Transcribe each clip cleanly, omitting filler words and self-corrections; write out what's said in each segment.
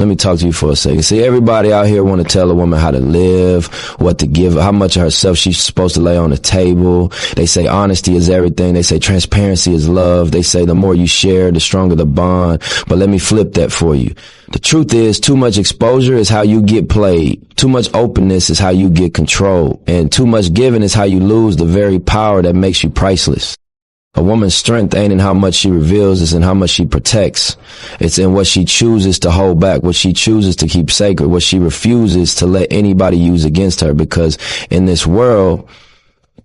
Let me talk to you for a second. See, everybody out here want to tell a woman how to live, what to give, how much of herself she's supposed to lay on the table. They say honesty is everything. They say transparency is love. They say the more you share, the stronger the bond. But let me flip that for you. The truth is, too much exposure is how you get played. Too much openness is how you get controlled. And too much giving is how you lose the very power that makes you priceless. A woman's strength ain't in how much she reveals, it's in how much she protects. It's in what she chooses to hold back, what she chooses to keep sacred, what she refuses to let anybody use against her. Because in this world,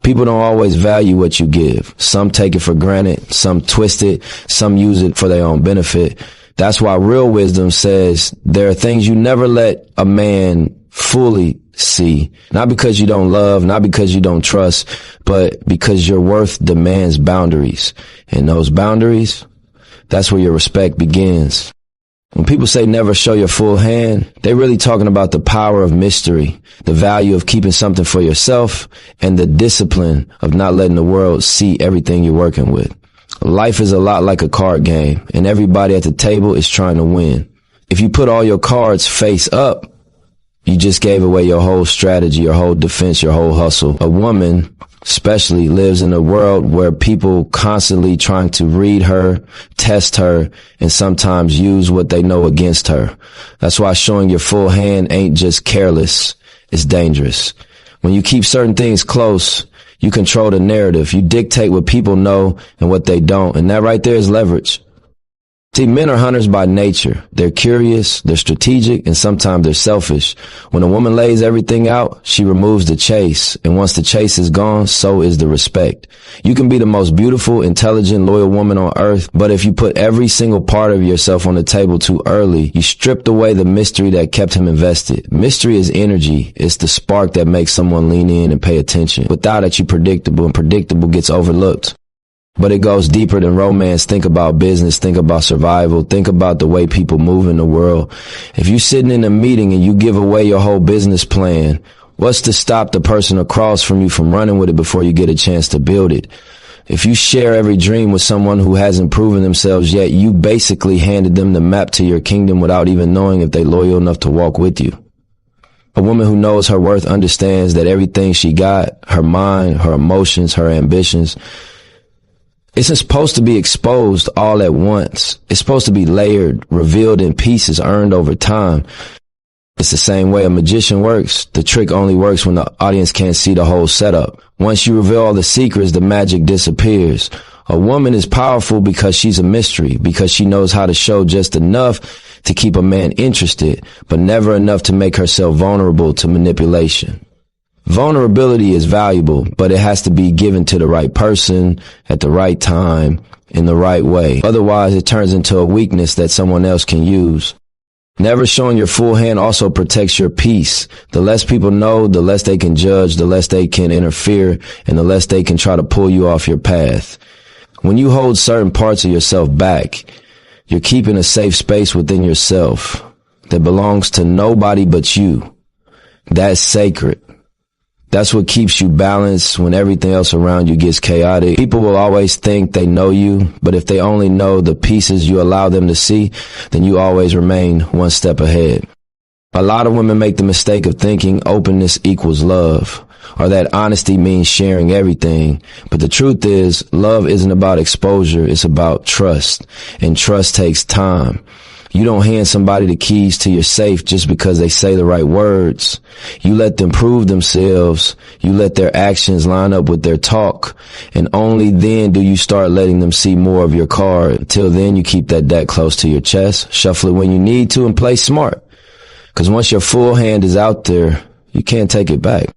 people don't always value what you give. Some take it for granted, some twist it, some use it for their own benefit. That's why real wisdom says there are things you never let a man fully see, not because you don't love, not because you don't trust, but because your worth demands boundaries. And those boundaries, that's where your respect begins. When people say never show your full hand, they're really talking about the power of mystery, the value of keeping something for yourself, and the discipline of not letting the world see everything you're working with. Life is a lot like a card game, and everybody at the table is trying to win. If you put all your cards face up, you just gave away your whole strategy, your whole defense, your whole hustle. A woman, especially, lives in a world where people constantly trying to read her, test her, and sometimes use what they know against her. That's why showing your full hand ain't just careless, it's dangerous. When you keep certain things close, you control the narrative. You dictate what people know and what they don't, and that right there is leverage. See, men are hunters by nature. They're curious, they're strategic, and sometimes they're selfish. When a woman lays everything out, she removes the chase. And once the chase is gone, so is the respect. You can be the most beautiful, intelligent, loyal woman on earth, but if you put every single part of yourself on the table too early, you stripped away the mystery that kept him invested. Mystery is energy. It's the spark that makes someone lean in and pay attention. Without it, you're predictable, and predictable gets overlooked. But it goes deeper than romance. Think about business. Think about survival. Think about the way people move in the world. If you're sitting in a meeting and you give away your whole business plan, what's to stop the person across from you from running with it before you get a chance to build it? If you share every dream with someone who hasn't proven themselves yet, you basically handed them the map to your kingdom without even knowing if they're loyal enough to walk with you. A woman who knows her worth understands that everything she got, her mind, her emotions, her ambitions, isn't supposed to be exposed all at once. It's supposed to be layered, revealed in pieces, earned over time. It's the same way a magician works. The trick only works when the audience can't see the whole setup. Once you reveal all the secrets, the magic disappears. A woman is powerful because she's a mystery, because she knows how to show just enough to keep a man interested, but never enough to make herself vulnerable to manipulation. Vulnerability is valuable, but it has to be given to the right person at the right time in the right way. Otherwise, it turns into a weakness that someone else can use. Never showing your full hand also protects your peace. The less people know, the less they can judge, the less they can interfere, and the less they can try to pull you off your path. When you hold certain parts of yourself back, you're keeping a safe space within yourself that belongs to nobody but you. That's sacred. That's what keeps you balanced when everything else around you gets chaotic. People will always think they know you, but if they only know the pieces you allow them to see, then you always remain one step ahead. A lot of women make the mistake of thinking openness equals love, or that honesty means sharing everything. But the truth is, love isn't about exposure, it's about trust, and trust takes time. You don't hand somebody the keys to your safe just because they say the right words. You let them prove themselves. You let their actions line up with their talk. And only then do you start letting them see more of your card. Until then, you keep that deck close to your chest, shuffle it when you need to, and play smart. Because once your full hand is out there, you can't take it back.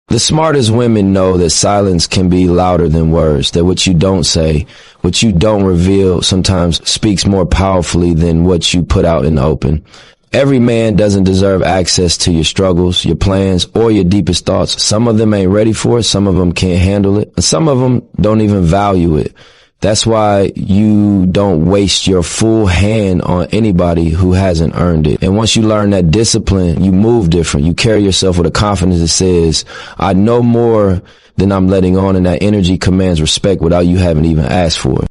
The smartest women know that silence can be louder than words, that what you don't say, what you don't reveal sometimes speaks more powerfully than what you put out in the open. Every man doesn't deserve access to your struggles, your plans, or your deepest thoughts. Some of them ain't ready for it, some of them can't handle it, and some of them don't even value it. That's why you don't waste your full hand on anybody who hasn't earned it. And once you learn that discipline, you move different. You carry yourself with a confidence that says, I know more than I'm letting on, and that energy commands respect without you having even asked for it.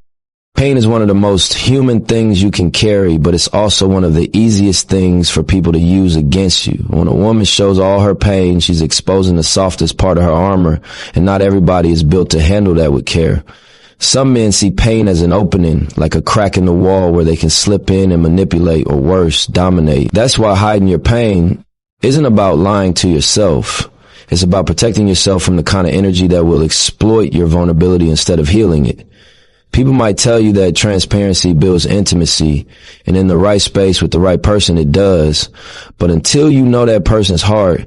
Pain is one of the most human things you can carry, but it's also one of the easiest things for people to use against you. When a woman shows all her pain, she's exposing the softest part of her armor, and not everybody is built to handle that with care. Some men see pain as an opening, like a crack in the wall where they can slip in and manipulate, or worse, dominate. That's why hiding your pain isn't about lying to yourself. It's about protecting yourself from the kind of energy that will exploit your vulnerability instead of healing it. People might tell you that transparency builds intimacy, and in the right space with the right person, it does. But until you know that person's heart,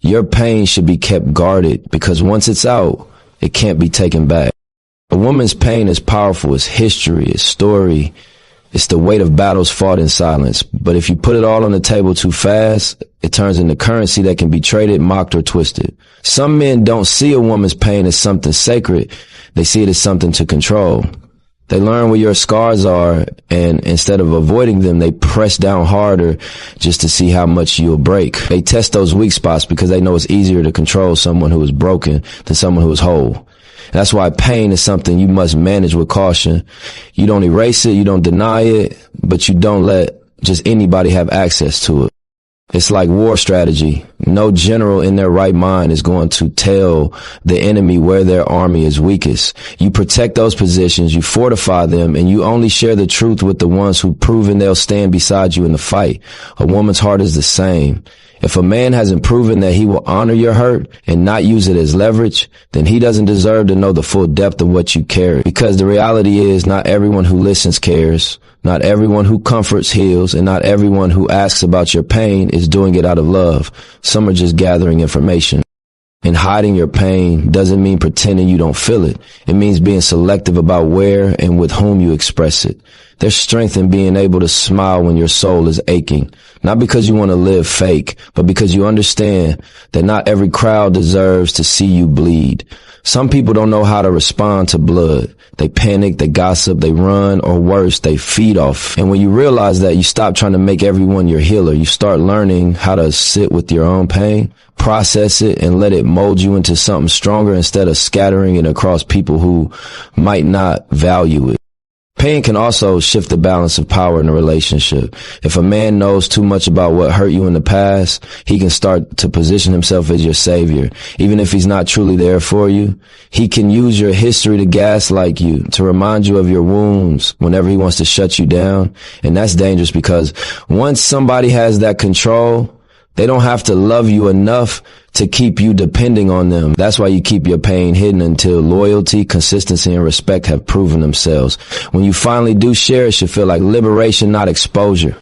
your pain should be kept guarded, because once it's out, it can't be taken back. A woman's pain is powerful. It's history, it's story. It's the weight of battles fought in silence. But if you put it all on the table too fast, it turns into currency that can be traded, mocked, or twisted. Some men don't see a woman's pain as something sacred. They see it as something to control. They learn where your scars are, and instead of avoiding them, they press down harder just to see how much you'll break. They test those weak spots because they know it's easier to control someone who is broken than someone who is whole. That's why pain is something you must manage with caution. You don't erase it, you don't deny it, but you don't let just anybody have access to it. It's like war strategy. No general in their right mind is going to tell the enemy where their army is weakest. You protect those positions, you fortify them, and you only share the truth with the ones who've proven they'll stand beside you in the fight. A woman's heart is the same. If a man hasn't proven that he will honor your hurt and not use it as leverage, then he doesn't deserve to know the full depth of what you carry. Because the reality is, not everyone who listens cares. Not everyone who comforts heals, and not everyone who asks about your pain is doing it out of love. Some are just gathering information. And hiding your pain doesn't mean pretending you don't feel it. It means being selective about where and with whom you express it. There's strength in being able to smile when your soul is aching. Not because you want to live fake, but because you understand that not every crowd deserves to see you bleed. Some people don't know how to respond to blood. They panic, they gossip, they run, or worse, they feed off. And when you realize that, you stop trying to make everyone your healer. You start learning how to sit with your own pain, process it, and let it mold you into something stronger instead of scattering it across people who might not value it. Pain can also shift the balance of power in a relationship. If a man knows too much about what hurt you in the past, he can start to position himself as your savior. Even if he's not truly there for you, he can use your history to gaslight you, to remind you of your wounds whenever he wants to shut you down. And that's dangerous, because once somebody has that control, they don't have to love you enough to keep you depending on them. That's why you keep your pain hidden until loyalty, consistency, and respect have proven themselves. When you finally do share, it should feel like liberation, not exposure.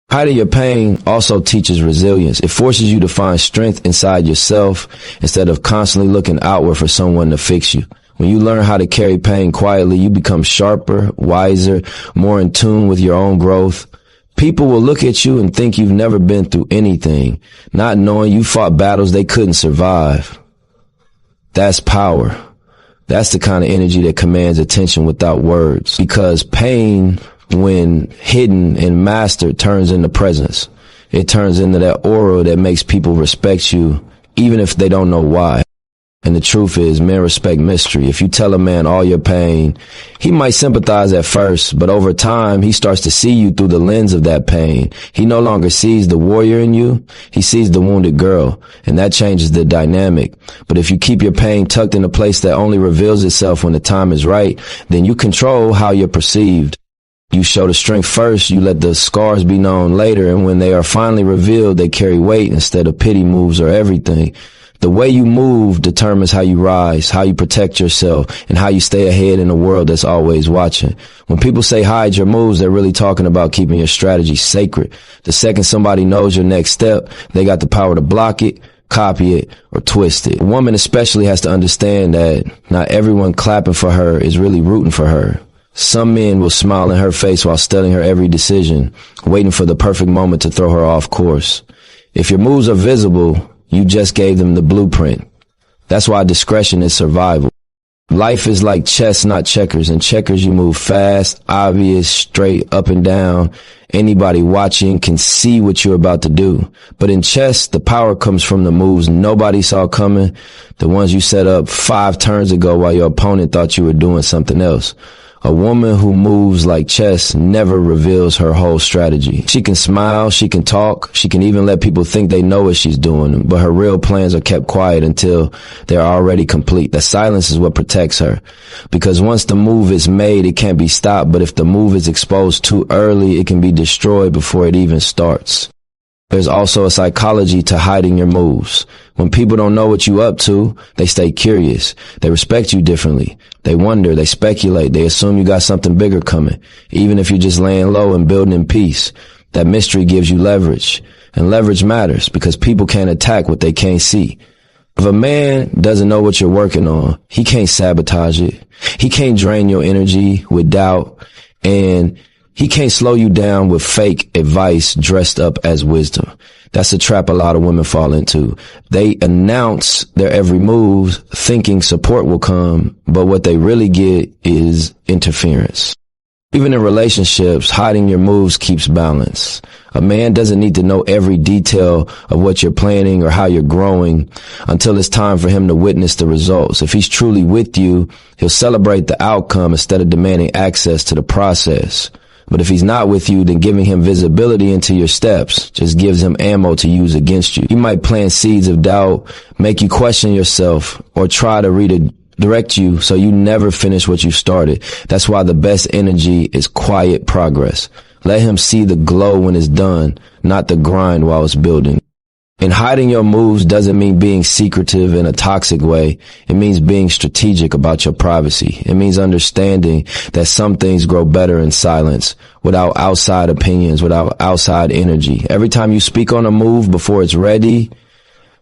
Hiding your pain also teaches resilience. It forces you to find strength inside yourself instead of constantly looking outward for someone to fix you. When you learn how to carry pain quietly, you become sharper, wiser, more in tune with your own growth. People will look at you and think you've never been through anything, not knowing you fought battles they couldn't survive. That's power. That's the kind of energy that commands attention without words. Because pain, when hidden and mastered, turns into presence. It turns into that aura that makes people respect you, even if they don't know why. And the truth is, men respect mystery. If you tell a man all your pain, he might sympathize at first, but over time, he starts to see you through the lens of that pain. He no longer sees the warrior in you. He sees the wounded girl, and that changes the dynamic. But if you keep your pain tucked in a place that only reveals itself when the time is right, then you control how you're perceived. You show the strength first, you let the scars be known later, and when they are finally revealed, they carry weight instead of pity moves or everything. The way you move determines how you rise, how you protect yourself, and how you stay ahead in a world that's always watching. When people say hide your moves, they're really talking about keeping your strategy sacred. The second somebody knows your next step, they got the power to block it, copy it, or twist it. A woman especially has to understand that not everyone clapping for her is really rooting for her. Some men will smile in her face while studying her every decision, waiting for the perfect moment to throw her off course. If your moves are visible, you just gave them the blueprint. That's why discretion is survival. Life is like chess, not checkers. In checkers, you move fast, obvious, straight, up and down. Anybody watching can see what you're about to do. But in chess, the power comes from the moves nobody saw coming, the ones you set up 5 turns ago while your opponent thought you were doing something else. A woman who moves like chess never reveals her whole strategy. She can smile, she can talk, she can even let people think they know what she's doing, but her real plans are kept quiet until they're already complete. The silence is what protects her. Because once the move is made, it can't be stopped, but if the move is exposed too early, it can be destroyed before it even starts. There's also a psychology to hiding your moves. When people don't know what you up to, they stay curious. They respect you differently. They wonder, they speculate, they assume you got something bigger coming. Even if you're just laying low and building in peace, that mystery gives you leverage. And leverage matters because people can't attack what they can't see. If a man doesn't know what you're working on, he can't sabotage it. He can't drain your energy with doubt, and he can't slow you down with fake advice dressed up as wisdom. That's a trap a lot of women fall into. They announce their every move thinking support will come, but what they really get is interference. Even in relationships, hiding your moves keeps balance. A man doesn't need to know every detail of what you're planning or how you're growing until it's time for him to witness the results. If he's truly with you, he'll celebrate the outcome instead of demanding access to the process. But if he's not with you, then giving him visibility into your steps just gives him ammo to use against you. He might plant seeds of doubt, make you question yourself, or try to redirect you so you never finish what you started. That's why the best energy is quiet progress. Let him see the glow when it's done, not the grind while it's building. And hiding your moves doesn't mean being secretive in a toxic way. It means being strategic about your privacy. It means understanding that some things grow better in silence, without outside opinions, without outside energy. Every time you speak on a move before it's ready,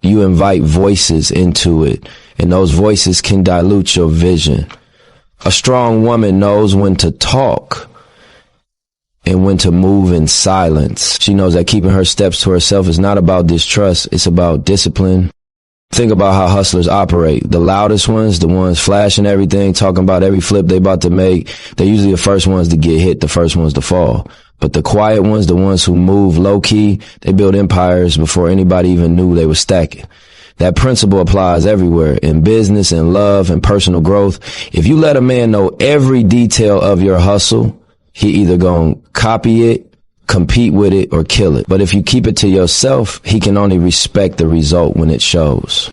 you invite voices into it, and those voices can dilute your vision. A strong woman knows when to talk and when to move in silence. She knows that keeping her steps to herself is not about distrust, it's about discipline. Think about how hustlers operate. The loudest ones, the ones flashing everything, talking about every flip they about to make, they're usually the first ones to get hit, the first ones to fall. But the quiet ones, the ones who move low-key, they build empires before anybody even knew they were stacking. That principle applies everywhere, in business, in love, and personal growth. If you let a man know every detail of your hustle, he either gonna copy it, compete with it, or kill it. But if you keep it to yourself, he can only respect the result when it shows.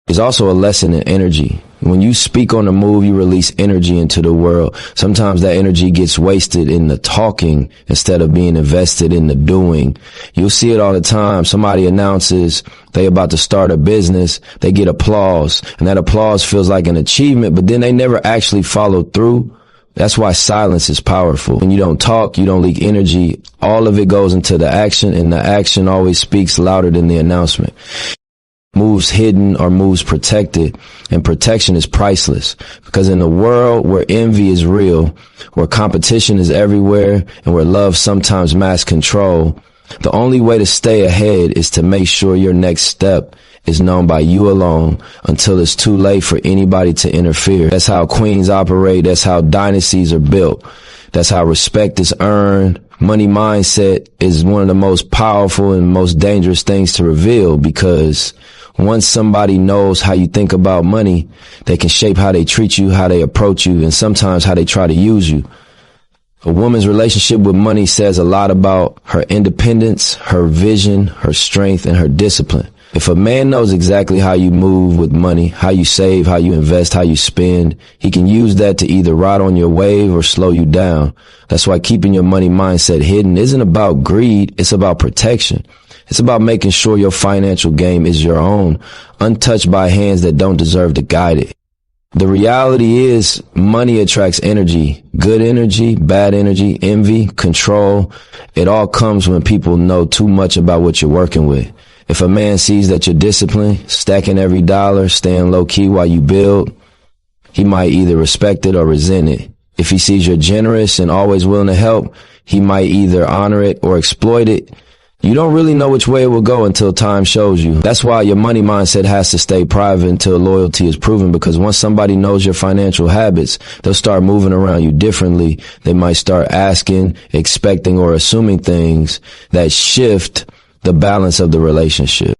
There's also a lesson in energy. When you speak on the move, you release energy into the world. Sometimes that energy gets wasted in the talking instead of being invested in the doing. You'll see it all the time. Somebody announces they about to start a business. They get applause, and that applause feels like an achievement, but then they never actually follow through. That's why silence is powerful. When you don't talk, you don't leak energy. All of it goes into the action, and the action always speaks louder than the announcement. Moves hidden or moves protected, and protection is priceless. Because in a world where envy is real, where competition is everywhere, and where love sometimes masks control, the only way to stay ahead is to make sure your next step is known by you alone until it's too late for anybody to interfere. That's how queens operate. That's how dynasties are built. That's how respect is earned. Money mindset is one of the most powerful and most dangerous things to reveal, because once somebody knows how you think about money, they can shape how they treat you, how they approach you, and sometimes how they try to use you. A woman's relationship with money says a lot about her independence, her vision, her strength, and her discipline. If a man knows exactly how you move with money, how you save, how you invest, how you spend, he can use that to either ride on your wave or slow you down. That's why keeping your money mindset hidden isn't about greed, it's about protection. It's about making sure your financial game is your own, untouched by hands that don't deserve to guide it. The reality is money attracts energy, good energy, bad energy, envy, control. It all comes when people know too much about what you're working with. If a man sees that you're disciplined, stacking every dollar, staying low key while you build, he might either respect it or resent it. If he sees you're generous and always willing to help, he might either honor it or exploit it. You don't really know which way it will go until time shows you. That's why your money mindset has to stay private until loyalty is proven, because once somebody knows your financial habits, they'll start moving around you differently. They might start asking, expecting, or assuming things that shift the balance of the relationship.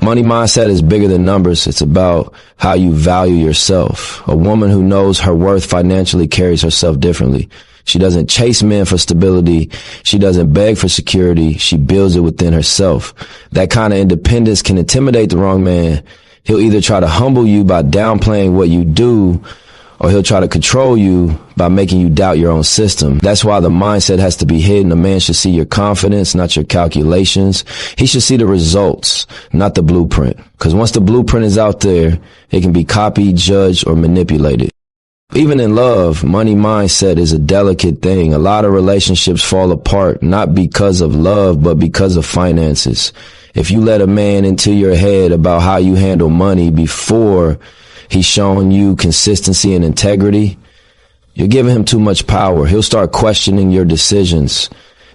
Money mindset is bigger than numbers. It's about how you value yourself. A woman who knows her worth financially carries herself differently. She doesn't chase men for stability. She doesn't beg for security. She builds it within herself. That kind of independence can intimidate the wrong man. He'll either try to humble you by downplaying what you do, or he'll try to control you by making you doubt your own system. That's why the mindset has to be hidden. A man should see your confidence, not your calculations. He should see the results, not the blueprint. Because once the blueprint is out there, it can be copied, judged, or manipulated. Even in love, money mindset is a delicate thing. A lot of relationships fall apart, not because of love, but because of finances. If you let a man into your head about how you handle money before he's showing you consistency and integrity, you're giving him too much power. He'll start questioning your decisions,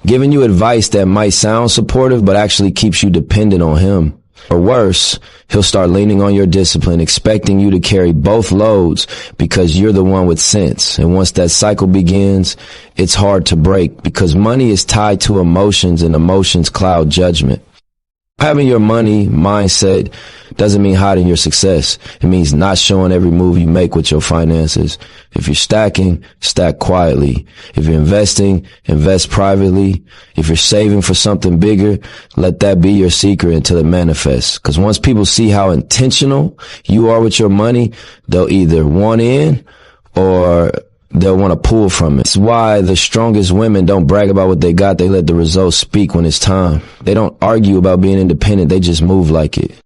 giving you advice that might sound supportive, but actually keeps you dependent on him. Or worse, he'll start leaning on your discipline, expecting you to carry both loads because you're the one with sense. And once that cycle begins, it's hard to break because money is tied to emotions and emotions cloud judgment. Having your money mindset doesn't mean hiding your success. It means not showing every move you make with your finances. If you're stacking, stack quietly. If you're investing, invest privately. If you're saving for something bigger, let that be your secret until it manifests. Because once people see how intentional you are with your money, they'll either want in or they'll want to pull from it. It's why the strongest women don't brag about what they got. They let the results speak when it's time. They don't argue about being independent. They just move like it.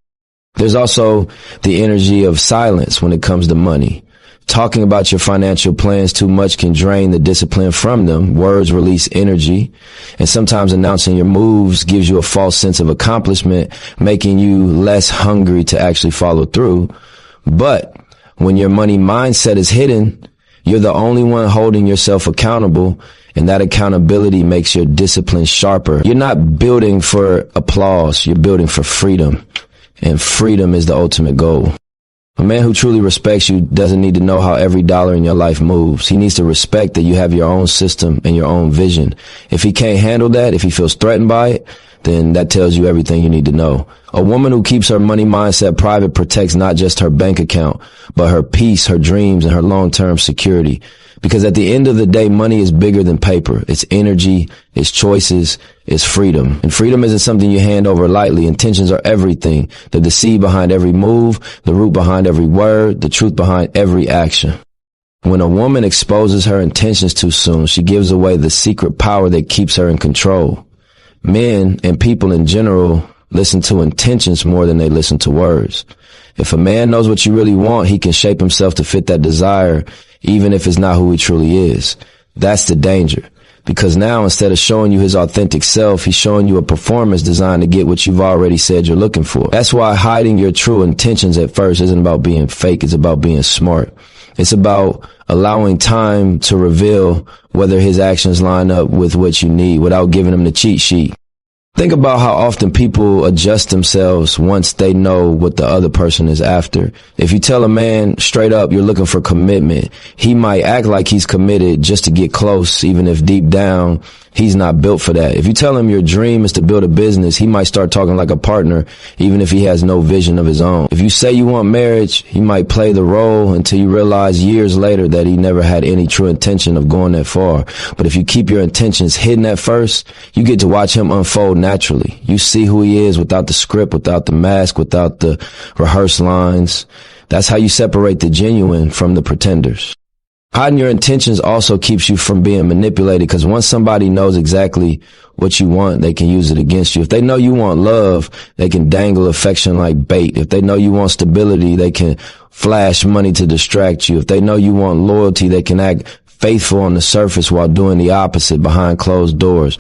There's also the energy of silence when it comes to money. Talking about your financial plans too much can drain the discipline from them. Words release energy, and sometimes announcing your moves gives you a false sense of accomplishment, making you less hungry to actually follow through. But when your money mindset is hidden, you're the only one holding yourself accountable, and that accountability makes your discipline sharper. You're not building for applause. You're building for freedom, and freedom is the ultimate goal. A man who truly respects you doesn't need to know how every dollar in your life moves. He needs to respect that you have your own system and your own vision. If he can't handle that, if he feels threatened by it, then that tells you everything you need to know. A woman who keeps her money mindset private protects not just her bank account, but her peace, her dreams, and her long-term security. Because at the end of the day, money is bigger than paper. It's energy, it's choices, it's freedom. And freedom isn't something you hand over lightly. Intentions are everything. They're the seed behind every move, the root behind every word, the truth behind every action. When a woman exposes her intentions too soon, she gives away the secret power that keeps her in control. Men and people in general listen to intentions more than they listen to words. If a man knows what you really want, he can shape himself to fit that desire, even if it's not who he truly is. That's the danger. Because now, instead of showing you his authentic self, he's showing you a performance designed to get what you've already said you're looking for. That's why hiding your true intentions at first isn't about being fake. It's about being smart. It's about allowing time to reveal whether his actions line up with what you need without giving him the cheat sheet. Think about how often people adjust themselves once they know what the other person is after. If you tell a man straight up you're looking for commitment, he might act like he's committed just to get close, even if deep down he's not built for that. If you tell him your dream is to build a business, he might start talking like a partner, even if he has no vision of his own. If you say you want marriage, he might play the role until you realize years later that he never had any true intention of going that far. But if you keep your intentions hidden at first, you get to watch him unfold naturally. You see who he is without the script, without the mask, without the rehearsed lines. That's how you separate the genuine from the pretenders. Hiding your intentions also keeps you from being manipulated, because once somebody knows exactly what you want, they can use it against you. If they know you want love, they can dangle affection like bait. If they know you want stability, they can flash money to distract you. If they know you want loyalty, they can act faithful on the surface while doing the opposite behind closed doors.